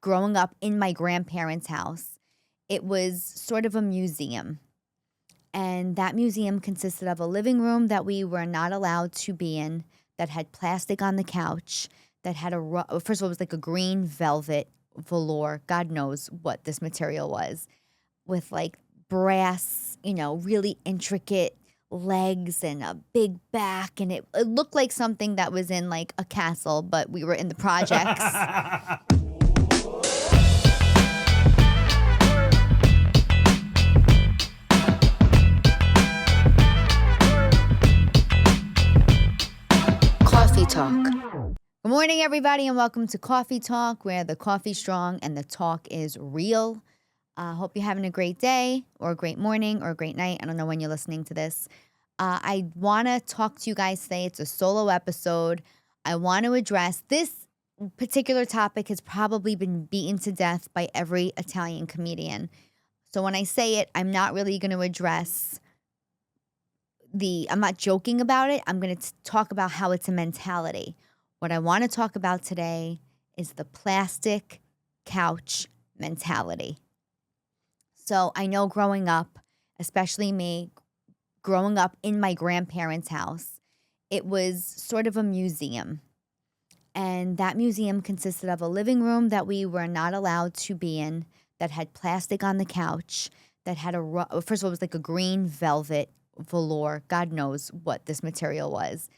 growing up in my grandparents' house, it was sort of a museum. And that museum consisted of a living room that we were not allowed to be in, that had plastic on the couch, that had first of all, it was like a green velvet velour. God knows what this material was, with like brass, really intricate legs and a big back. And it looked like something that was in like a castle, but we were in the projects. Cawfee Talk. Good morning, everybody, and welcome to Cawfee Talk, where the coffee's strong and the talk is real. Hope you're having a great day or a great morning or a great night. I don't know when you're listening to this. I want to talk to you guys today. It's a solo episode. I want to address this particular topic has probably been beaten to death by every Italian comedian. So when I say it, I'm not really going to address I'm not joking about it. I'm going to talk about how it's a mentality. What I want to talk about today is the plastic couch mentality. So I know growing up, especially me, growing up in my grandparents' house, it was sort of a museum. And that museum consisted of a living room that we were not allowed to be in, that had plastic on the couch, that had first of all, it was like a green velvet velour. God knows what this material was,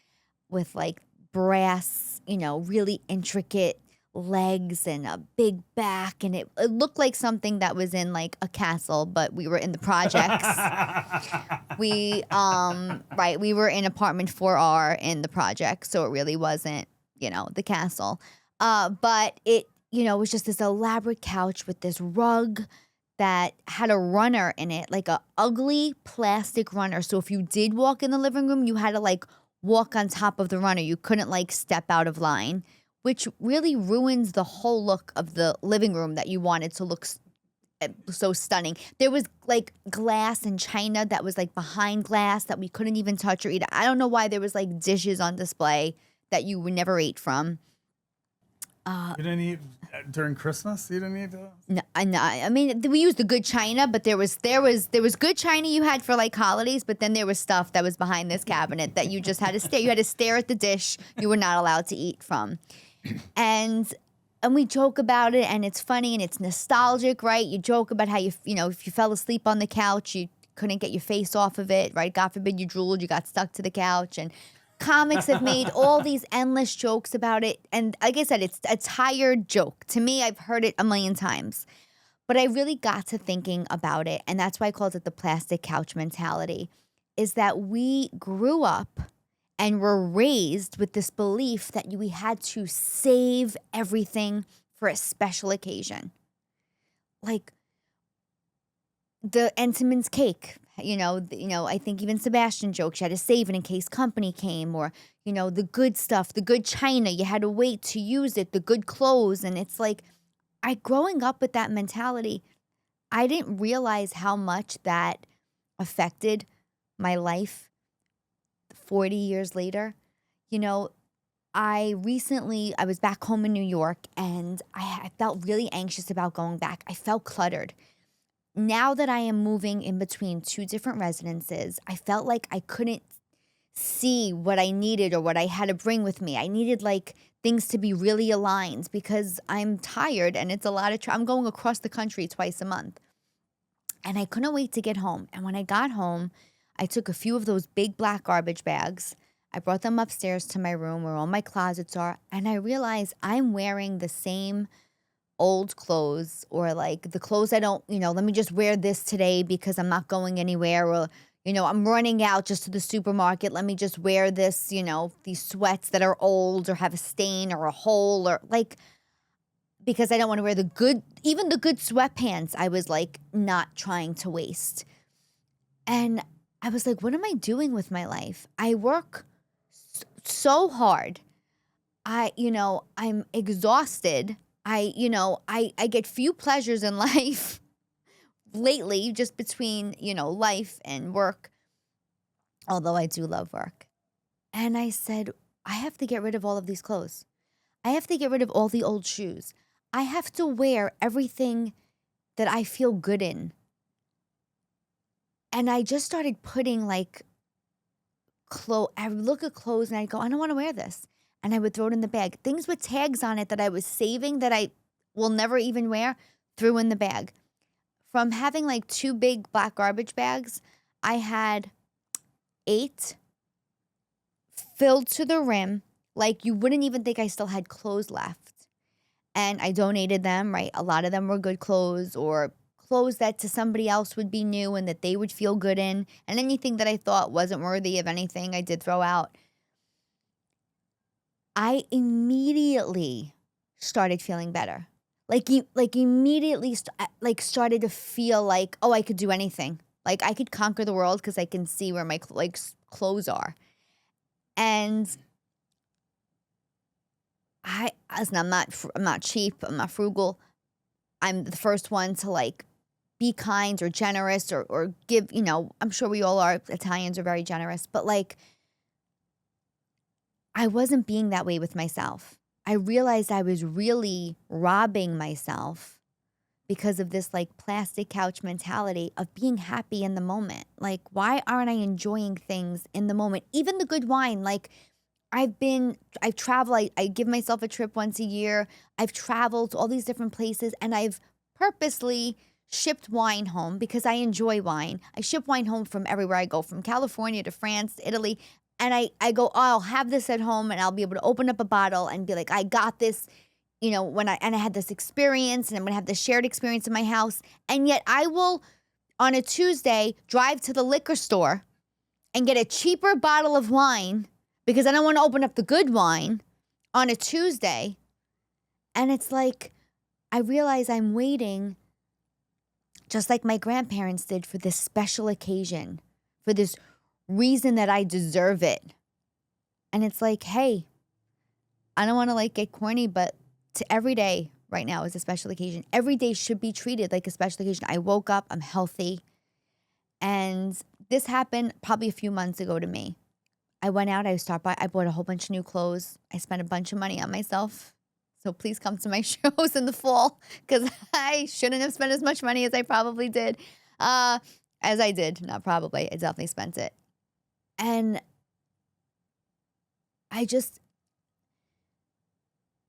with like brass, really intricate legs and a big back. And it looked like something that was in like a castle, but we were in the projects. We were in apartment 4R in the project, so it really wasn't, the castle. But it, was just this elaborate couch with this rug that had a runner in it, like a ugly plastic runner. So if you did walk in the living room, you had to like walk on top of the runner. You couldn't like step out of line, which really ruins the whole look of the living room that you wanted to look so stunning. There was like glass and china that was like behind glass that we couldn't even touch or eat. I don't know why there was like dishes on display that you never ate from. You didn't eat during Christmas? You didn't eat? No, I mean, we used the good china, but there was good china you had for like holidays, but then there was stuff that was behind this cabinet that you just had to stare. You had to stare at the dish you were not allowed to eat from. And we joke about it, and it's funny and it's nostalgic, right? You joke about how if you fell asleep on the couch, you couldn't get your face off of it, right? God forbid you drooled, you got stuck to the couch. And comics have made all these endless jokes about it. And like I said, it's a tired joke. To me, I've heard it a million times. But I really got to thinking about it, and that's why I called it the plastic couch mentality, is that we grew up and were raised with this belief that we had to save everything for a special occasion. Like the Entenmann's cake, I think even Sebastian jokes, you had to save it in case company came, or, the good stuff, the good china, you had to wait to use it, the good clothes. And it's like, growing up with that mentality, I didn't realize how much that affected my life 40 years later. I was back home in New York, and I felt really anxious about going back. I felt cluttered. Now that I am moving in between two different residences, I felt like I couldn't see what I needed or what I had to bring with me. I needed like things to be really aligned because I'm tired, and it's a lot of I'm going across the country twice a month. And I couldn't wait to get home. And when I got home, I took a few of those big black garbage bags. I brought them upstairs to my room where all my closets are. And I realized I'm wearing the same old clothes, or like the clothes I don't, let me just wear this today because I'm not going anywhere, or, I'm running out just to the supermarket. Let me just wear this, these sweats that are old or have a stain or a hole, or like, because I don't want to wear even the good sweatpants. I was like not trying to waste. And I was like, what am I doing with my life? I work so hard. I'm exhausted. I get few pleasures in life lately, just between, life and work, although I do love work. And I said, I have to get rid of all of these clothes. I have to get rid of all the old shoes. I have to wear everything that I feel good in. And I just started putting like I would look at clothes and I'd go, I don't want to wear this. And I would throw it in the bag. Things with tags on it that I was saving that I will never even wear, threw in the bag. From having like 2 big black garbage bags, I had 8 filled to the rim. Like you wouldn't even think I still had clothes left. And I donated them, right? A lot of them were good clothes or clothes that to somebody else would be new and that they would feel good in. And anything that I thought wasn't worthy of anything, I did throw out. I immediately started feeling better. Like immediately started to feel like, oh, I could do anything. Like I could conquer the world because I can see where my clothes are. And listen, I'm not cheap. I'm not frugal. I'm the first one to like be kind or generous or give, I'm sure we all are. Italians are very generous, but like I wasn't being that way with myself. I realized I was really robbing myself because of this like plastic couch mentality of being happy in the moment. Like, why aren't I enjoying things in the moment? Even the good wine, like I've traveled, I give myself a trip once a year. I've traveled to all these different places and I've purposely shipped wine home because I enjoy wine. I ship wine home from everywhere I go, from California to France, to Italy. And I go, oh, I'll have this at home and I'll be able to open up a bottle and be like, I got this, I had this experience and I'm going to have this shared experience in my house. And yet I will, on a Tuesday, drive to the liquor store and get a cheaper bottle of wine because I don't want to open up the good wine on a Tuesday. And it's like, I realize I'm waiting, just like my grandparents did, for this special occasion, for this reason that I deserve it. And it's like, hey, I don't want to like get corny, but to every day right now is a special occasion. Every day should be treated like a special occasion. I woke up, I'm healthy. And this happened probably a few months ago to me. I went out, I bought a whole bunch of new clothes. I spent a bunch of money on myself. So please come to my shows in the fall because I shouldn't have spent as much money as I probably did. As I did, not probably. I definitely spent it. And I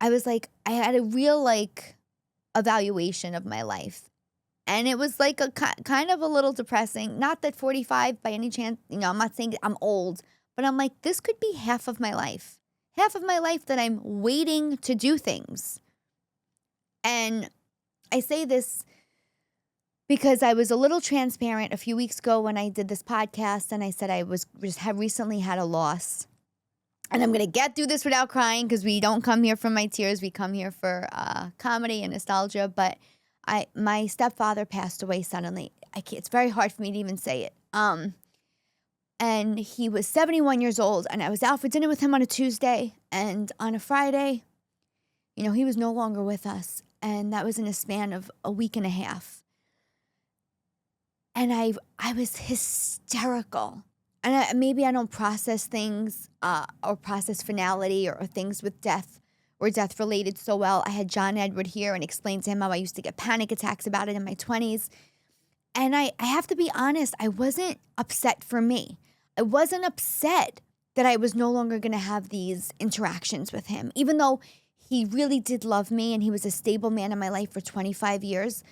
was like, I had a real like evaluation of my life. And it was like a kind of a little depressing. Not that 45 by any chance, I'm not saying I'm old, but I'm like, this could be half of my life. Half of my life that I'm waiting to do things. And I say this because I was a little transparent a few weeks ago when I did this podcast and I said I have recently had a loss. And I'm going to get through this without crying because we don't come here for my tears. We come here for comedy and nostalgia. But my stepfather passed away suddenly. It's very hard for me to even say it. And he was 71 years old. And I was out for dinner with him on a Tuesday. And on a Friday, he was no longer with us. And that was in a span of a week and a half. And I was hysterical. And maybe I don't process things or process finality or things with death or death related so well. I had John Edward here and explained to him how I used to get panic attacks about it in my 20s. And I have to be honest, I wasn't upset for me. I wasn't upset that I was no longer going to have these interactions with him, even though he really did love me and he was a stable man in my life for 25 years.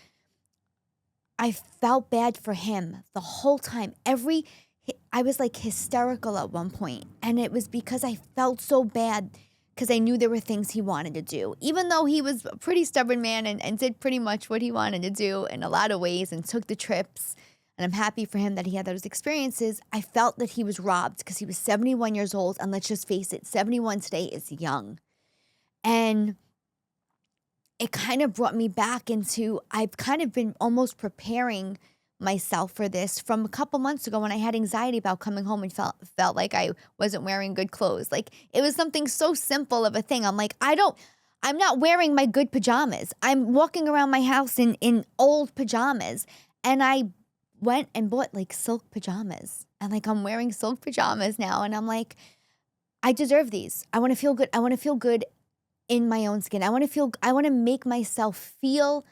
I felt bad for him the whole time. I was like hysterical at one point, and it was because I felt so bad because I knew there were things he wanted to do, even though he was a pretty stubborn man and did pretty much what he wanted to do in a lot of ways and took the trips. And I'm happy for him that he had those experiences. I felt that he was robbed because he was 71 years old. And let's just face it, 71 today is young. And it kind of brought me back into, I've kind of been almost preparing myself for this from a couple months ago when I had anxiety about coming home and felt like I wasn't wearing good clothes. Like it was something so simple of a thing. I'm like, I'm not wearing my good pajamas. I'm walking around my house in old pajamas. And I went and bought like silk pajamas. And like I'm wearing silk pajamas now. And I'm like, I deserve these. I want to feel good. I want to feel good in my own skin. I want to make myself feel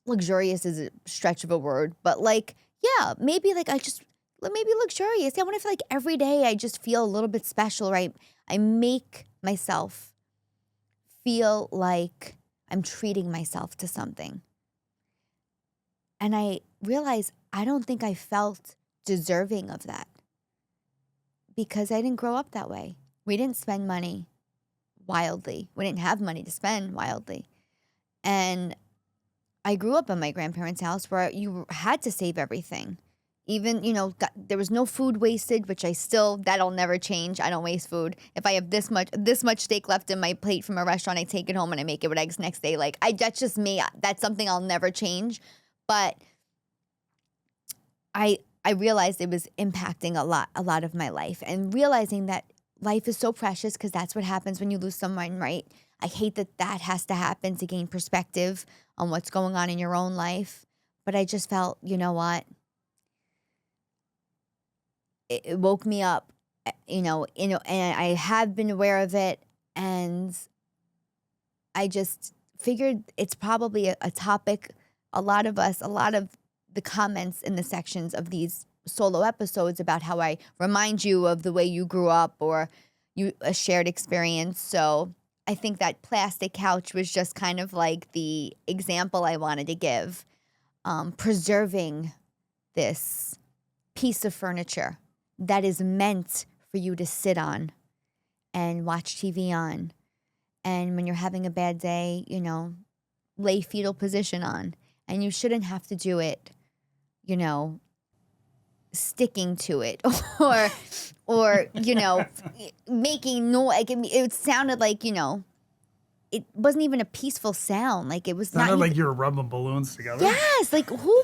luxurious is a stretch of a word, but like, yeah, maybe like maybe luxurious. I want to feel like every day I just feel a little bit special, right? I make myself feel like I'm treating myself to something. And I realized I don't think I felt deserving of that because I didn't grow up that way. We didn't spend money wildly. We didn't have money to spend wildly. And I grew up in my grandparents' house where you had to save everything. Even, there was no food wasted, which that'll never change. I don't waste food. If I have this much steak left in my plate from a restaurant, I take it home and I make it with eggs next day. Like, that's just me. That's something I'll never change. But I realized it was impacting a lot of my life, and realizing that life is so precious because that's what happens when you lose someone, right? I hate that has to happen to gain perspective on what's going on in your own life. But I just felt, you know what? It woke me up, and I have been aware of it, and I just figured it's probably a topic a lot of the comments in the sections of these solo episodes about how I remind you of the way you grew up or a shared experience. So I think that plastic couch was just kind of like the example I wanted to give, preserving this piece of furniture that is meant for you to sit on and watch TV on. And when you're having a bad day, lay fetal position on. And you shouldn't have to do it, sticking to it or making noise. Like it sounded like, it wasn't even a peaceful sound. Like it was Sounded like you were rubbing balloons together. Yes, like like who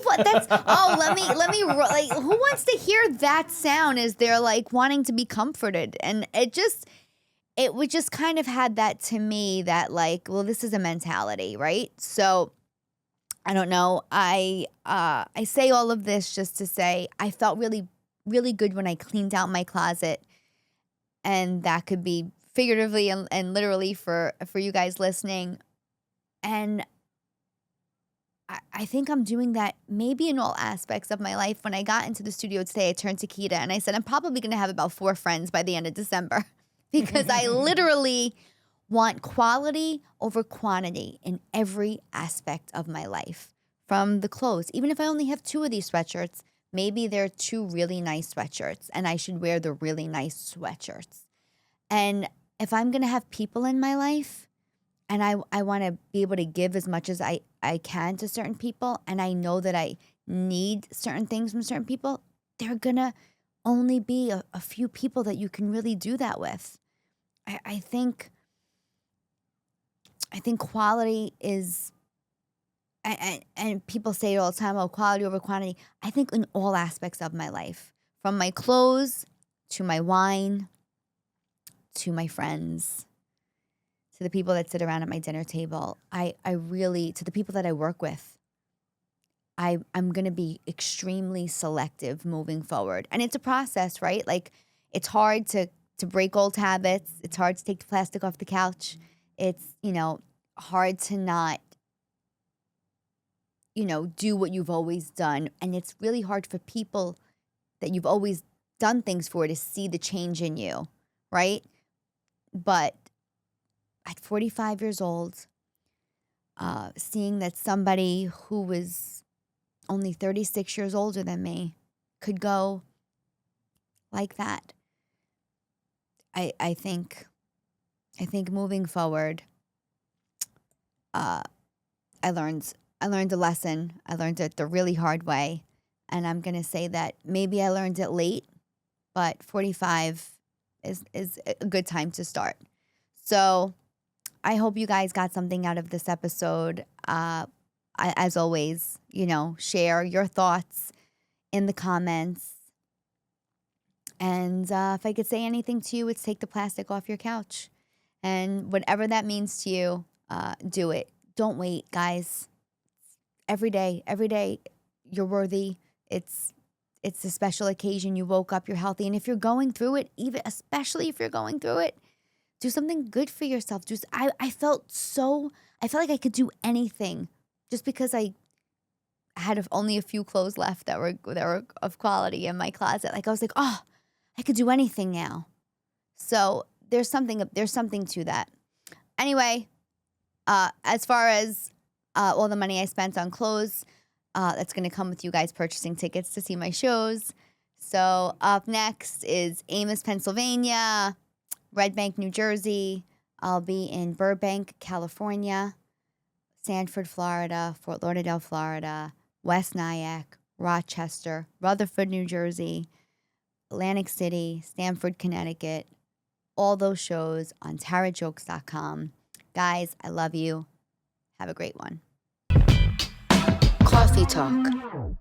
wants to hear that sound as they're like wanting to be comforted? And it would just kind of had that to me that like, well, this is a mentality, right? So I don't know. I say all of this just to say I felt really, really good when I cleaned out my closet, and that could be figuratively and literally for you guys listening. And I think I'm doing that maybe in all aspects of my life. When I got into the studio today, I turned to Keita and I said, I'm probably going to have about 4 friends by the end of December because I literally want quality over quantity in every aspect of my life. From the clothes, even if I only have 2 of these sweatshirts, maybe they're 2 really nice sweatshirts and I should wear the really nice sweatshirts. And if I'm going to have people in my life and I want to be able to give as much as I can to certain people, and I know that I need certain things from certain people, they're going to only be a few people that you can really do that with. I think quality is, and people say it all the time, oh, quality over quantity. I think in all aspects of my life, from my clothes to my wine to my friends, to the people that sit around at my dinner table, I really, to the people that I work with, I'm going to be extremely selective moving forward. And it's a process, right? Like, it's hard to break old habits. It's hard to take the plastic off the couch. It's, hard to not, do what you've always done. And it's really hard for people that you've always done things for to see the change in you, right? But at 45 years old, seeing that somebody who was only 36 years older than me could go like that, I think moving forward, I learned a lesson. I learned it the really hard way. And I'm going to say that maybe I learned it late, but 45 is a good time to start. So I hope you guys got something out of this episode. As always, share your thoughts in the comments. And if I could say anything to you, it's take the plastic off your couch. And whatever that means to you, do it. Don't wait, guys. Every day, you're worthy. It's a special occasion. You woke up, you're healthy. And if you're going through it, especially if you're going through it, do something good for yourself. I felt like I could do anything just because I had only a few clothes left that were of quality in my closet. Like I was like, oh, I could do anything now. So there's something to that. Anyway, as far as all the money I spent on clothes, that's going to come with you guys purchasing tickets to see my shows. So up next is Amos, Pennsylvania, Red Bank, New Jersey. I'll be in Burbank, California, Sanford, Florida, Fort Lauderdale, Florida, West Nyack, Rochester, Rutherford, New Jersey, Atlantic City, Stamford, Connecticut. All those shows on tarotjokes.com. Guys, I love you. Have a great one. Cawfee Talk.